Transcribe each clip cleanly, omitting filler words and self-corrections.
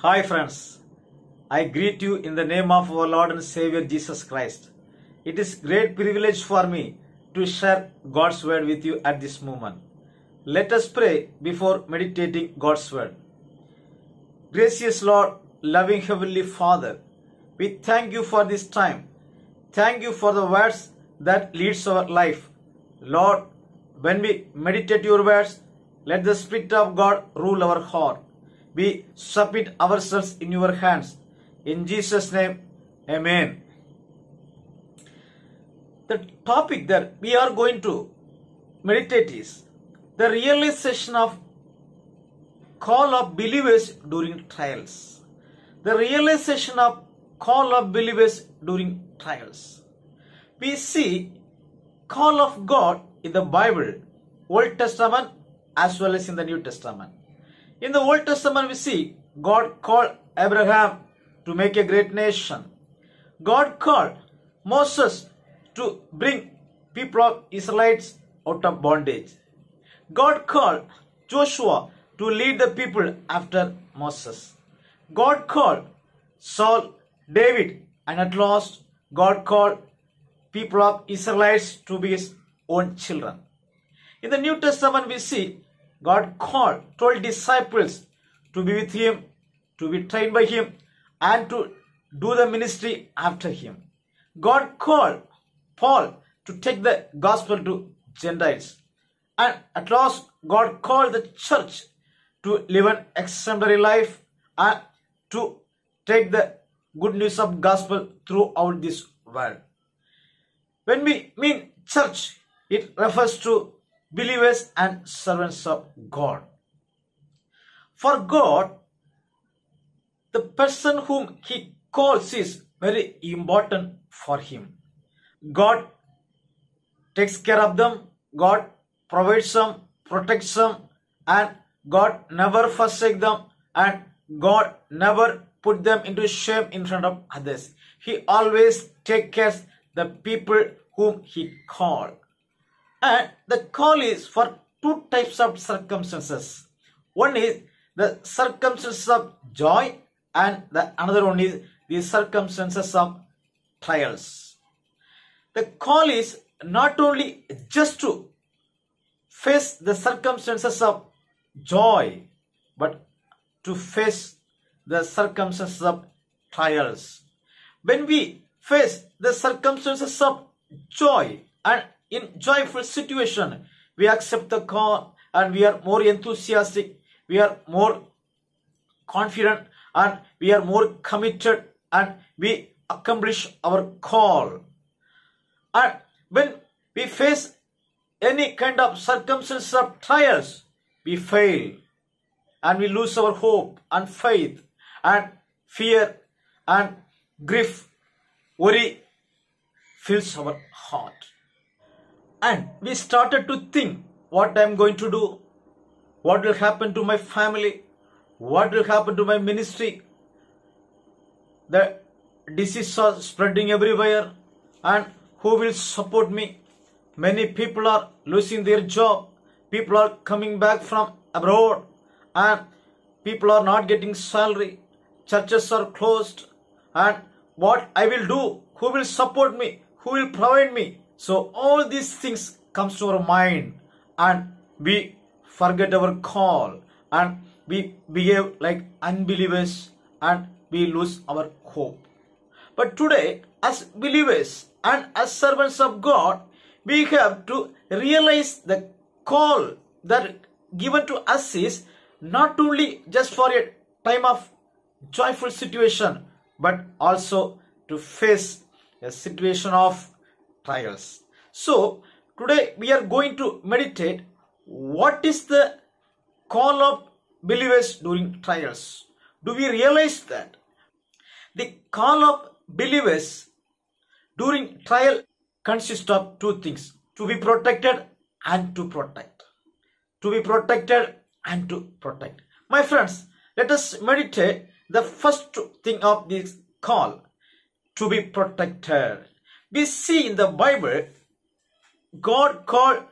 Hi friends, I greet you in the name of our Lord and Savior Jesus Christ. It is great privilege for me to share God's word with you at this moment. Let us pray before meditating God's word. Gracious Lord, loving Heavenly Father, we thank you for this time. Thank you for the words that leads our life. Lord, when we meditate your words, let the Spirit of God rule our heart. We submit ourselves in your hands. In Jesus' name, Amen. The topic that we are going to meditate is the realization of call of believers during trials. The realization of call of believers during trials. We see call of God in the Bible, Old Testament as well as in the New Testament. In the Old Testament, we see God called Abraham to make a great nation. God called Moses to bring people of Israelites out of bondage. God called Joshua to lead the people after Moses. God called Saul, David, and at last God called people of Israelites to be his own children. In the New Testament, we see God called 12 disciples to be with him, to be trained by him, and to do the ministry after him. God called Paul to take the gospel to Gentiles. And at last, God called the church to live an exemplary life and to take the good news of gospel throughout this world. When we mean church, it refers to believers and servants of God. For God, the person whom he calls is very important for him. God takes care of them, God provides them, protects them, and God never forsakes them, and God never put them into shame in front of others. He always takes care of the people whom he called. And the call is for two types of circumstances. One is the circumstances of joy, and the another one is the circumstances of trials. The call is not only just to face the circumstances of joy, but to face the circumstances of trials. When we face the circumstances of joy and in joyful situation, we accept the call and we are more enthusiastic, we are more confident, and we are more committed, and we accomplish our call. And when we face any kind of circumstances of trials, we fail and we lose our hope and faith, and fear and grief, worry fills our heart. And we started to think what I am going to do, what will happen to my family, what will happen to my ministry. The disease is spreading everywhere, and who will support me? Many people are losing their job, people are coming back from abroad, and people are not getting salary, churches are closed, and what I will do, who will support me, who will provide me? So all these things comes to our mind, and we forget our call, and we behave like unbelievers, and we lose our hope. But today, as believers and as servants of God, we have to realize the call that given to us is not only just for a time of joyful situation, but also to face a situation of trials. So today we are going to meditate what is the call of believers during trials. Do we realize that the call of believers during trial consists of two things: to be protected and to protect. To be protected and to protect. My friends, let us meditate the first thing of this call, to be protected. We see in the Bible, God called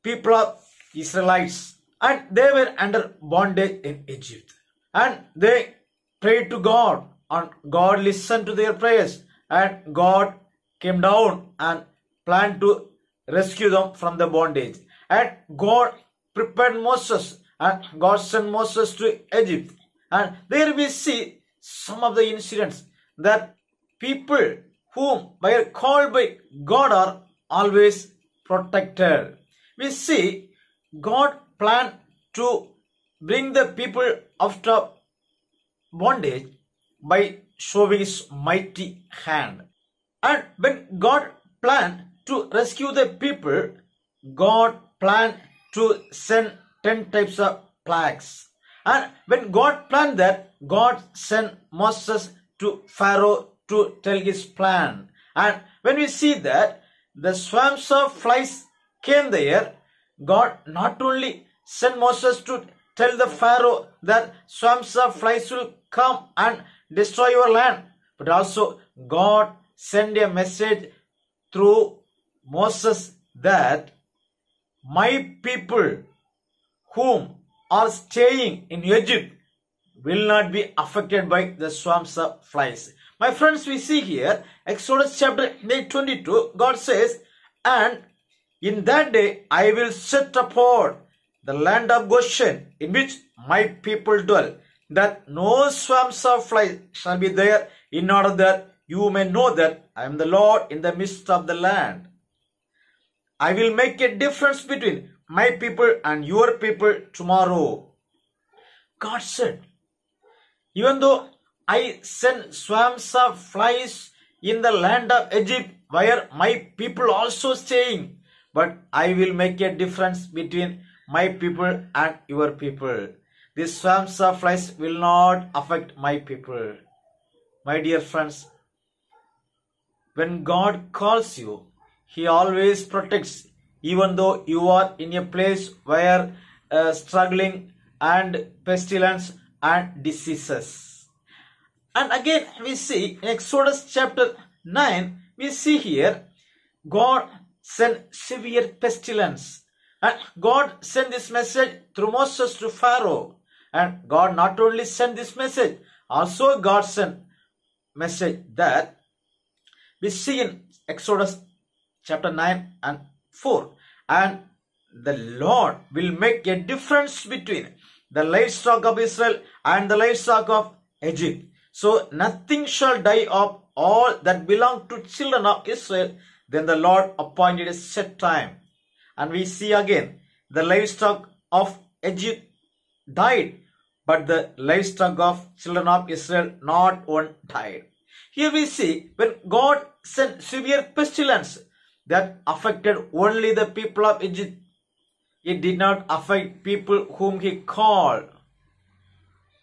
people of Israelites and they were under bondage in Egypt. And they prayed to God and God listened to their prayers and God came down and planned to rescue them from the bondage. And God prepared Moses and God sent Moses to Egypt. And there we see some of the incidents that people whom were called by God are always protected. We see God planned to bring the people out of bondage by showing his mighty hand. And when God planned to rescue the people, God planned to send 10 types of plagues. And when God planned that, God sent Moses to Pharaoh to tell his plan. And when we see that the swarms of flies came there, God not only sent Moses to tell the Pharaoh that swarms of flies will come and destroy your land, but also God sent a message through Moses that my people whom are staying in Egypt will not be affected by the swarms of flies. My friends, we see here Exodus chapter 8:22, God says, and in that day I will set apart the land of Goshen in which my people dwell, that no swarms of flies shall be there, in order that you may know that I am the Lord in the midst of the land. I will make a difference between my people and your people tomorrow. God said, even though I send swarms of flies in the land of Egypt where my people also staying, but I will make a difference between my people and your people. These swarms of flies will not affect my people. My dear friends, when God calls you, He always protects, even though you are in a place where struggling and pestilence and diseases. And again we see in Exodus chapter 9, we see here God sent severe pestilence. And God sent this message through Moses to Pharaoh. And God not only sent this message, also God sent message that we see in Exodus chapter 9 and 4. And the Lord will make a difference between the livestock of Israel and the livestock of Egypt. So nothing shall die of all that belong to children of Israel. Then the Lord appointed a set time. And we see again the livestock of Egypt died, but the livestock of children of Israel not one died. Here we see when God sent severe pestilence that affected only the people of Egypt, it did not affect people whom He called,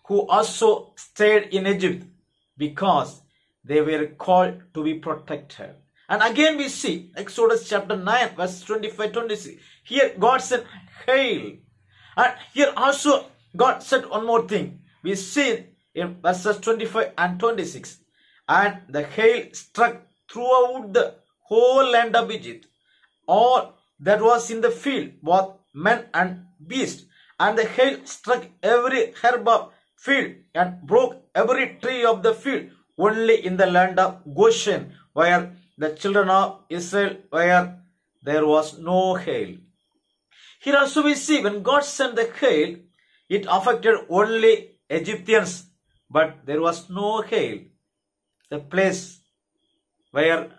who also stayed in Egypt, because they were called to be protected. And again we see Exodus chapter 9 verse 25-26. Here God sent hail. And here also God said one more thing. We see in verses 25 and 26. And the hail struck throughout the whole land of Egypt, all that was in the field, both men and beasts. And the hail struck every herb of field and broke every tree of the field, only in the land of Goshen, where the children of Israel, where there was no hail. Here also we see when God sent the hail, it affected only Egyptians, but there was no hail, the place where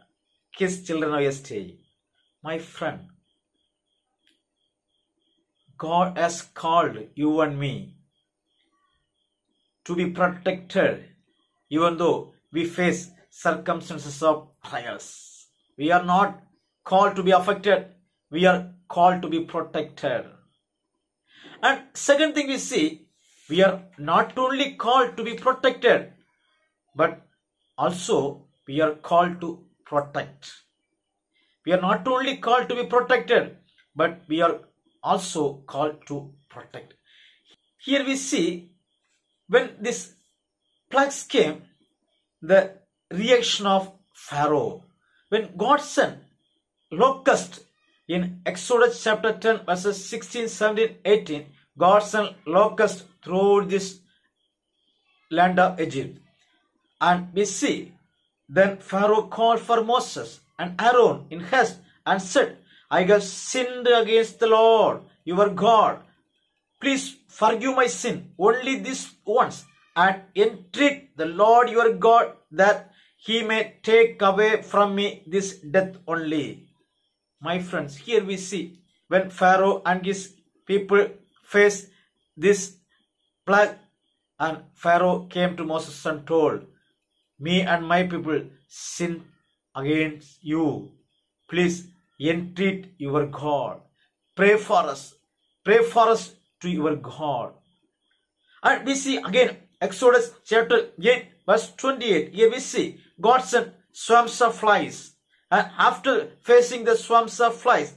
His children were staying. My friend, God has called you and me to be protected, even though we face circumstances of trials. We are not called to be affected. We are called to be protected. And second thing we see, we are not only called to be protected, but also we are called to protect. We are not only called to be protected, but we are also called to protect. Here we see when this plagues came, the reaction of Pharaoh. When God sent locust in Exodus chapter 10 verses 16, 17, 18, God sent locust through this land of Egypt. And we see then Pharaoh called for Moses and Aaron in haste and said, I have sinned against the Lord your God. Please forgive my sin only this once, and entreat the Lord your God that he may take away from me this death only. My friends, here we see when Pharaoh and his people faced this plague, and Pharaoh came to Moses and told, me and my people sin against you. Please entreat your God. Pray for us. Pray for us to your God. And we see again Exodus chapter 8 verse 28. Here we see God sent swarms of flies. And after facing the swarms of flies,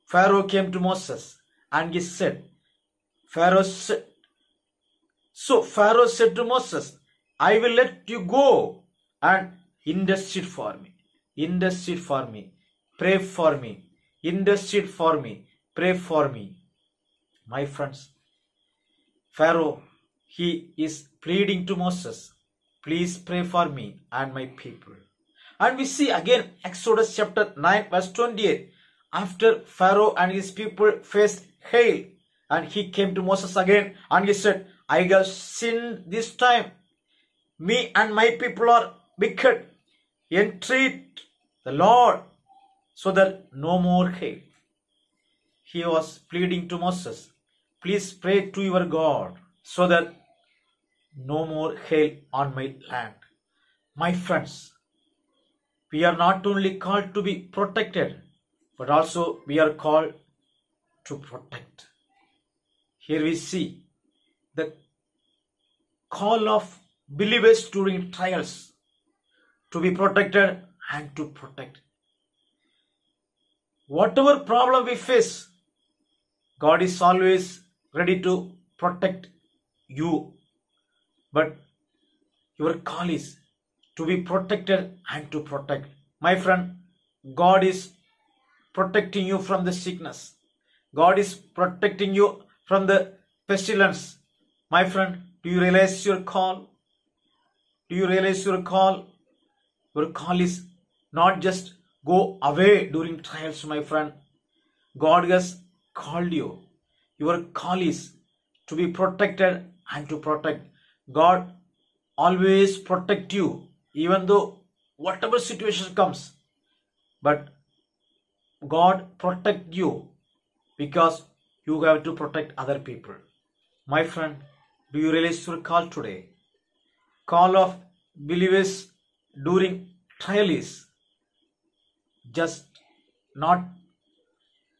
Pharaoh came to Moses and he said, Pharaoh said to Moses, I will let you go and intercede for me. Intercede for me. Pray for me. Intercede for me. Pray for me. My friends, Pharaoh, he is pleading to Moses, please pray for me and my people. And we see again Exodus chapter 9 verse 28. After Pharaoh and his people faced hail, and he came to Moses again and he said, I have sinned this time. Me and my people are wicked. Entreat the Lord so that no more hail. He was pleading to Moses, please pray to your God so that no more hail on my land. My friends, we are not only called to be protected, but also we are called to protect. Here we see the call of believers during trials to be protected and to protect. Whatever problem we face, God is always ready to protect you. But your call is to be protected and to protect. My friend, God is protecting you from the sickness. God is protecting you from the pestilence. My friend, do you realize your call? Do you realize your call? Your call is not just go away during trials, my friend. God has called you. Your call is to be protected and to protect. God always protect you, even though whatever situation comes. But God protect you because you have to protect other people. My friend, do you realize your call today? Call of believers during trial is just not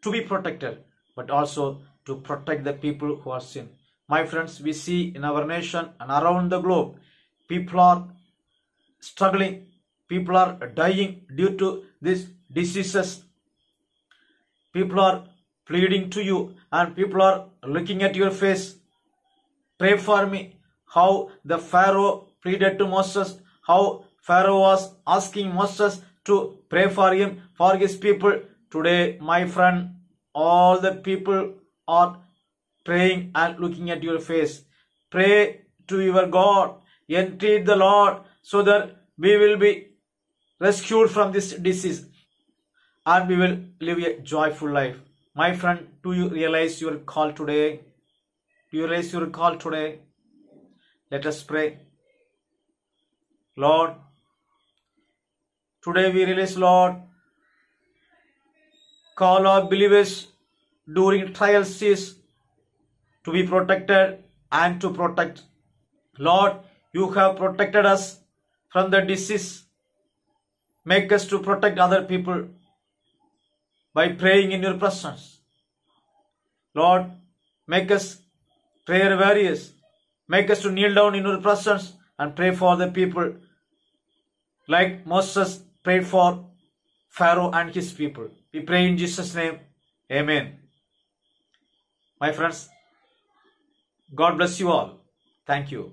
to be protected, but also to protect the people who are sin. My friends, we see in our nation and around the globe, people are struggling, people are dying due to these diseases. People are pleading to you and people are looking at your face. Pray for me. How the Pharaoh pleaded to Moses, how Pharaoh was asking Moses to pray for him, for his people. Today, my friend, all the people are praying and looking at your face. Pray to your God. Entreat the Lord so that we will be rescued from this disease and we will live a joyful life. My friend, do you realize your call today? Do you realize your call today? Let us pray. Lord, today we realize, Lord, call of believers during trials is to be protected and to protect. Lord, you have protected us from the disease. Make us to protect other people by praying in your presence. Lord, make us prayer warriors. Make us to kneel down in your presence and pray for the people like Moses prayed for Pharaoh and his people. We pray in Jesus' name. Amen. My friends, God bless you all. Thank you.